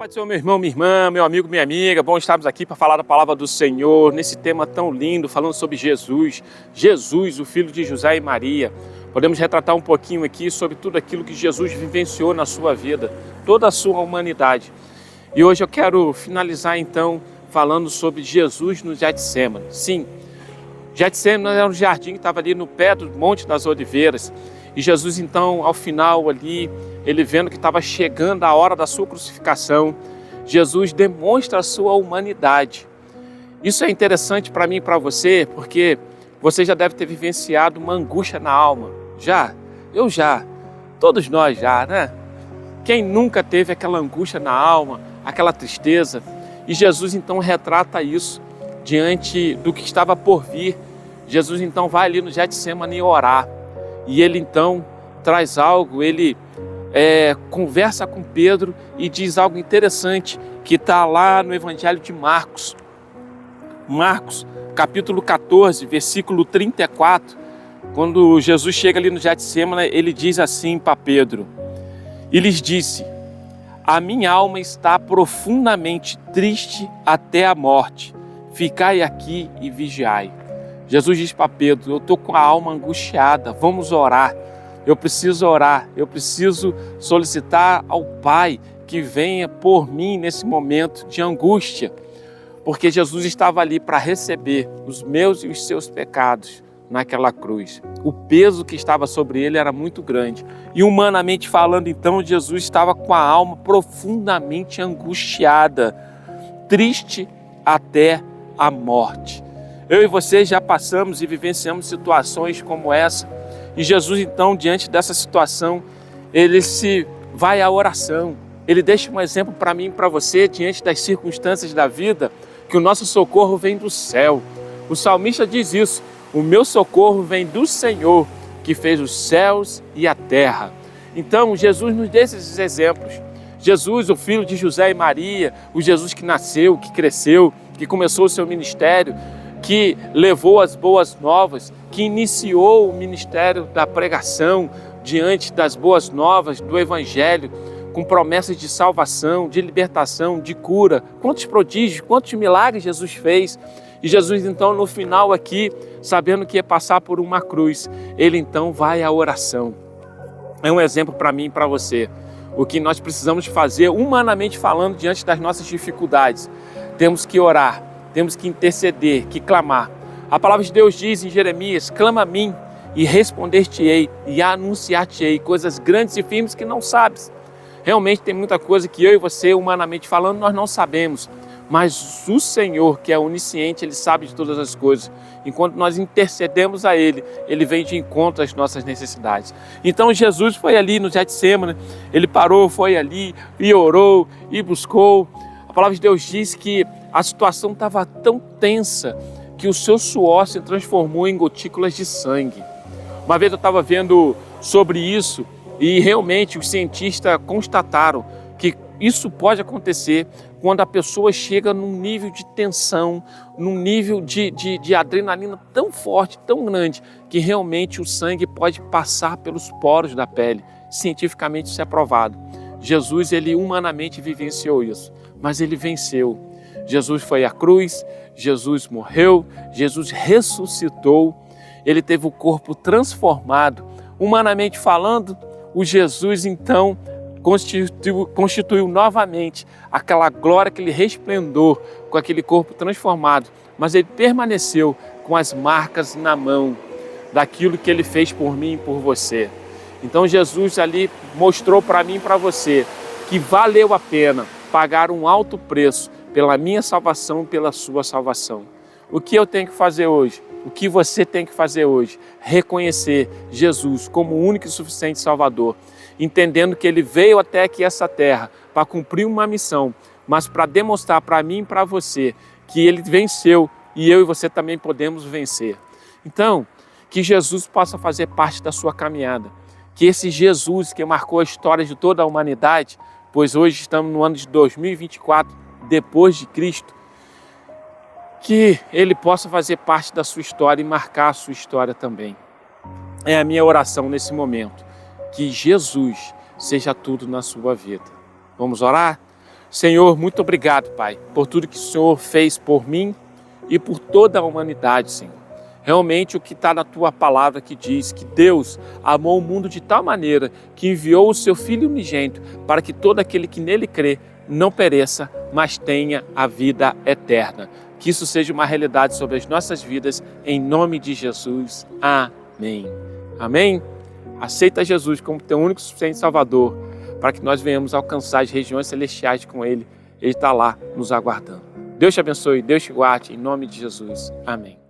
Pode ser meu irmão, minha irmã, meu amigo, minha amiga. Bom estarmos aqui para falar da palavra do Senhor, nesse tema tão lindo, falando sobre Jesus. Jesus, o filho de José e Maria. Podemos retratar um pouquinho aqui sobre tudo aquilo que Jesus vivenciou na sua vida, toda a sua humanidade. E hoje eu quero finalizar então falando sobre Jesus no Getsêmani. Sim, Getsêmani era um jardim que estava ali no pé do Monte das Oliveiras. E Jesus então, ao final ali, ele vendo que estava chegando a hora da sua crucificação, Jesus demonstra a sua humanidade. Isso é interessante para mim e para você, porque você já deve ter vivenciado uma angústia na alma. Já? Eu já. Todos nós já, né? Quem nunca teve aquela angústia na alma, aquela tristeza? E Jesus então retrata isso diante do que estava por vir. Jesus então vai ali no Getsêmani orar. E ele então traz algo, ele conversa com Pedro e diz algo interessante que está lá no Evangelho de Marcos. Marcos, capítulo 14, versículo 34, quando Jesus chega ali no Getsêmani, ele diz assim para Pedro, e lhes disse, a minha alma está profundamente triste até a morte, ficai aqui e vigiai. Jesus diz para Pedro, eu estou com a alma angustiada, vamos orar. Eu preciso orar, eu preciso solicitar ao Pai que venha por mim nesse momento de angústia. Porque Jesus estava ali para receber os meus e os seus pecados naquela cruz. O peso que estava sobre ele era muito grande. E humanamente falando, então, Jesus estava com a alma profundamente angustiada, triste até a morte. Eu e você já passamos e vivenciamos situações como essa. E Jesus, então, diante dessa situação, ele se vai à oração. Ele deixa um exemplo para mim e para você, diante das circunstâncias da vida, que o nosso socorro vem do céu. O salmista diz isso, o meu socorro vem do Senhor, que fez os céus e a terra. Então, Jesus nos dá esses exemplos. Jesus, o filho de José e Maria, o Jesus que nasceu, que cresceu, que começou o seu ministério, que levou as boas novas, que iniciou o ministério da pregação diante das boas novas do Evangelho, com promessas de salvação, de libertação, de cura. Quantos prodígios, quantos milagres Jesus fez. E Jesus então no final aqui, sabendo que ia passar por uma cruz, ele então vai à oração. É um exemplo para mim e para você. O que nós precisamos fazer, humanamente falando, diante das nossas dificuldades. Temos que orar. Temos que interceder, que clamar. A palavra de Deus diz em Jeremias, clama a mim e responder-te-ei e anunciar-te-ei coisas grandes e firmes que não sabes. Realmente tem muita coisa que eu e você, humanamente falando, nós não sabemos. Mas o Senhor, que é onisciente, Ele sabe de todas as coisas. Enquanto nós intercedemos a Ele, Ele vem de encontro às nossas necessidades. Então Jesus foi ali no Getsêmani, Ele parou, foi ali e orou e buscou. A palavra de Deus diz que a situação estava tão tensa que o seu suor se transformou em gotículas de sangue. Uma vez eu estava vendo sobre isso e realmente os cientistas constataram que isso pode acontecer quando a pessoa chega num nível de tensão, num nível de adrenalina tão forte, tão grande, que realmente o sangue pode passar pelos poros da pele. Cientificamente isso é provado. Jesus, ele humanamente vivenciou isso, mas ele venceu. Jesus foi à cruz, Jesus morreu, Jesus ressuscitou, ele teve o corpo transformado. Humanamente falando, o Jesus então constituiu novamente aquela glória, aquele resplendor com aquele corpo transformado, mas ele permaneceu com as marcas na mão daquilo que ele fez por mim e por você. Então Jesus ali mostrou para mim e para você que valeu a pena pagar um alto preço pela minha salvação, pela sua salvação. O que eu tenho que fazer hoje? O que você tem que fazer hoje? Reconhecer Jesus como o único e suficiente Salvador, entendendo que Ele veio até aqui essa terra para cumprir uma missão, mas para demonstrar para mim e para você que Ele venceu e eu e você também podemos vencer. Então, que Jesus possa fazer parte da sua caminhada, que esse Jesus que marcou a história de toda a humanidade, pois hoje estamos no ano de 2024, depois de Cristo, que Ele possa fazer parte da sua história e marcar a sua história também. É a minha oração nesse momento, que Jesus seja tudo na sua vida. Vamos orar? Senhor, muito obrigado, Pai, por tudo que o Senhor fez por mim e por toda a humanidade, Senhor. Realmente o que está na tua palavra que diz que Deus amou o mundo de tal maneira que enviou o seu Filho unigênito para que todo aquele que nele crê não pereça, mas tenha a vida eterna. Que isso seja uma realidade sobre as nossas vidas, em nome de Jesus. Amém. Amém? Aceita Jesus como teu único e suficiente Salvador, para que nós venhamos alcançar as regiões celestiais com Ele. Ele está lá nos aguardando. Deus te abençoe, Deus te guarde, em nome de Jesus. Amém.